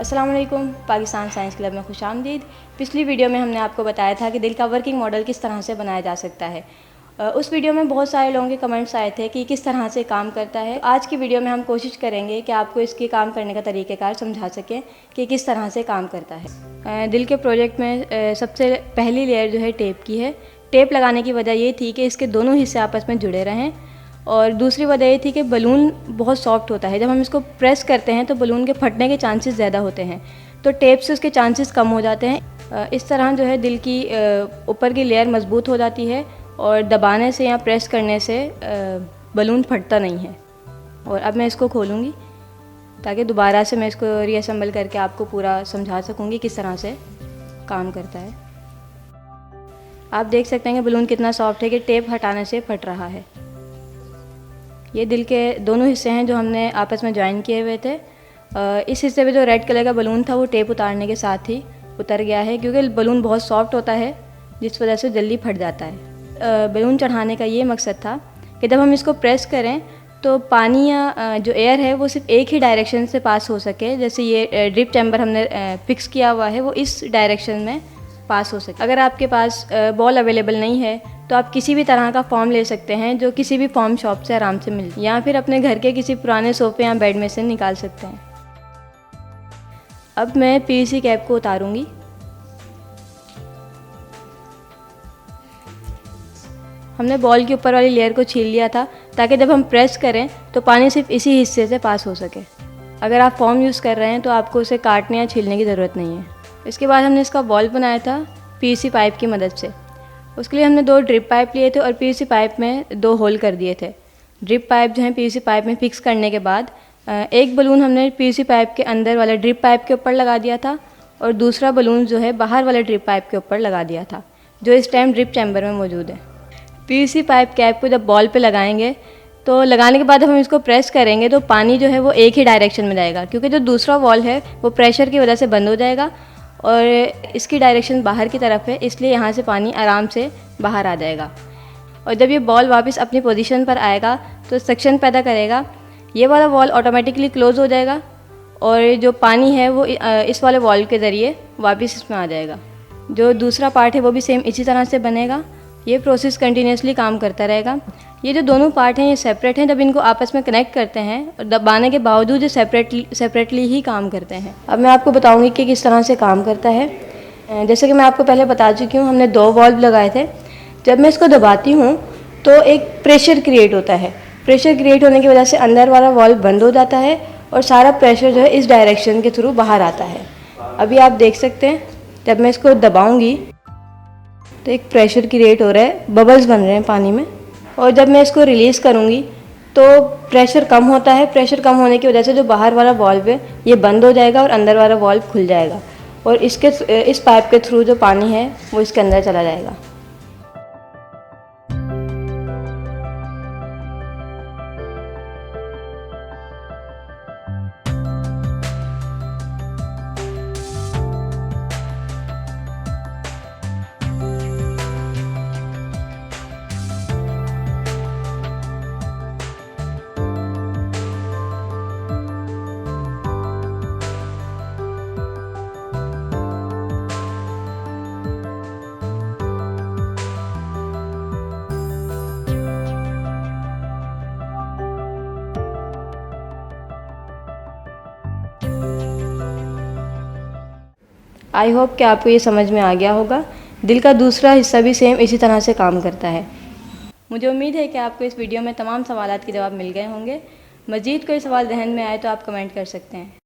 अस्सलाम वालेकुम। Pakistan science club में खुशामदीद। पिछली वीडियो में हमने आपको बताया था कि दिल का वर्किंग मॉडल किस तरह से बनाया जा सकता है। उस वीडियो में बहुत सारे लोगों के कमेंट्स आए थे कि किस तरह से काम करता है। आज की वीडियो में हम कोशिश करेंगे कि आपको इसके काम करने का तरीक़ेकार समझा सकें कि किस तरह से काम करता है। दिल के प्रोजेक्ट में सबसे पहली लेयर जो है टेप की है। टेप लगाने की वजह ये थी कि इसके दोनों हिस्से आपस में जुड़े रहें, और दूसरी वजह ये थी कि बलून बहुत सॉफ्ट होता है। जब हम इसको प्रेस करते हैं तो बलून के फटने के चांसेस ज़्यादा होते हैं, तो टेप से उसके चांसेस कम हो जाते हैं। इस तरह जो है दिल की ऊपर की लेयर मजबूत हो जाती है और दबाने से या प्रेस करने से बलून फटता नहीं है। और अब मैं इसको खोलूँगी ताकि दोबारा से मैं इसको रीअसेंबल करके आपको पूरा समझा सकूँगी किस तरह से काम करता है। आप देख सकते हैं कि बलून कितना सॉफ्ट है कि टेप हटाने से फट रहा है। ये दिल के दोनों हिस्से हैं जो हमने आपस में ज्वाइन किए हुए थे। इस हिस्से पे जो रेड कलर का बलून था वो टेप उतारने के साथ ही उतर गया है, क्योंकि बलून बहुत सॉफ्ट होता है जिस वजह से जल्दी फट जाता है। बलून चढ़ाने का ये मकसद था कि जब हम इसको प्रेस करें तो पानी या जो एयर है वो सिर्फ एक ही डायरेक्शन से पास हो सके। जैसे ये ड्रिप चैम्बर हमने फिक्स किया हुआ है वो इस डायरेक्शन में पास हो सके। अगर आपके पास बॉल अवेलेबल नहीं है तो आप किसी भी तरह का फॉर्म ले सकते हैं जो किसी भी फॉर्म शॉप से आराम से मिल, या फिर अपने घर के किसी पुराने सोफे या बेड में से निकाल सकते हैं। अब मैं पीवीसी कैप को उतारूंगी। हमने बॉल के ऊपर वाली लेयर को छील लिया था ताकि जब हम प्रेस करें तो पानी सिर्फ इसी हिस्से से पास हो सके। अगर आप फॉर्म यूज़ कर रहे हैं तो आपको उसे काटने या छीलने की ज़रूरत नहीं है। इसके बाद हमने इसका बॉल बनाया था पीवीसी पाइप की मदद से। उसके लिए हमने 2 ड्रिप पाइप लिए थे और पीवीसी पाइप में 2 होल कर दिए थे। ड्रिप पाइप जो है पीवीसी पाइप में फिक्स करने के बाद एक बलून हमने पीवीसी पाइप के अंदर वाले ड्रिप पाइप के ऊपर लगा दिया था और दूसरा बलून जो है बाहर वाले ड्रिप पाइप के ऊपर लगा दिया था, जो इस टाइम ड्रिप चैम्बर में मौजूद है। पीवीसी पाइप कैप को जब बॉल पे लगाएंगे तो लगाने के बाद जब हम इसको प्रेस करेंगे तो पानी जो है वो एक ही डायरेक्शन में जाएगा, क्योंकि जो दूसरा वॉल है वो प्रेशर की वजह से बंद हो जाएगा और इसकी डायरेक्शन बाहर की तरफ है, इसलिए यहाँ से पानी आराम से बाहर आ जाएगा। और जब ये बॉल वापस अपनी पोजीशन पर आएगा तो सक्शन पैदा करेगा। ये वाला वॉल ऑटोमेटिकली क्लोज़ हो जाएगा और जो पानी है वो इस वाले वॉल के ज़रिए वापस इसमें आ जाएगा। जो दूसरा पार्ट है वो भी सेम इसी तरह से बनेगा। ये प्रोसेस कंटिन्यूसली काम करता रहेगा। ये जो दोनों पार्ट हैं ये सेपरेट हैं, जब इनको आपस में कनेक्ट करते हैं और दबाने के बावजूद ये सेपरेटली ही काम करते हैं। अब मैं आपको बताऊंगी कि किस तरह से काम करता है। जैसे कि मैं आपको पहले बता चुकी हूँ, हमने 2 वाल्व लगाए थे। जब मैं इसको दबाती हूँ तो एक प्रेशर क्रिएट होता है। प्रेशर क्रिएट होने की वजह से अंदर वाला वाल्व बंद हो जाता है और सारा प्रेशर जो है इस डायरेक्शन के थ्रू बाहर आता है। अभी आप देख सकते हैं जब मैं इसको दबाऊँगी तो एक प्रेशर क्रिएट हो रहा है, बबल्स बन रहे हैं पानी में। और जब मैं इसको रिलीज़ करूँगी तो प्रेशर कम होता है। प्रेशर कम होने की वजह से जो बाहर वाला वाल्व है ये बंद हो जाएगा और अंदर वाला वाल्व खुल जाएगा और इस पाइप के थ्रू जो पानी है वो इसके अंदर चला जाएगा। आई होप कि आपको ये समझ में आ गया होगा। दिल का दूसरा हिस्सा भी सेम इसी तरह से काम करता है। मुझे उम्मीद है कि आपको इस वीडियो में तमाम सवालात के जवाब मिल गए होंगे। मज़ीद कोई सवाल ज़हन में आए तो आप कमेंट कर सकते हैं।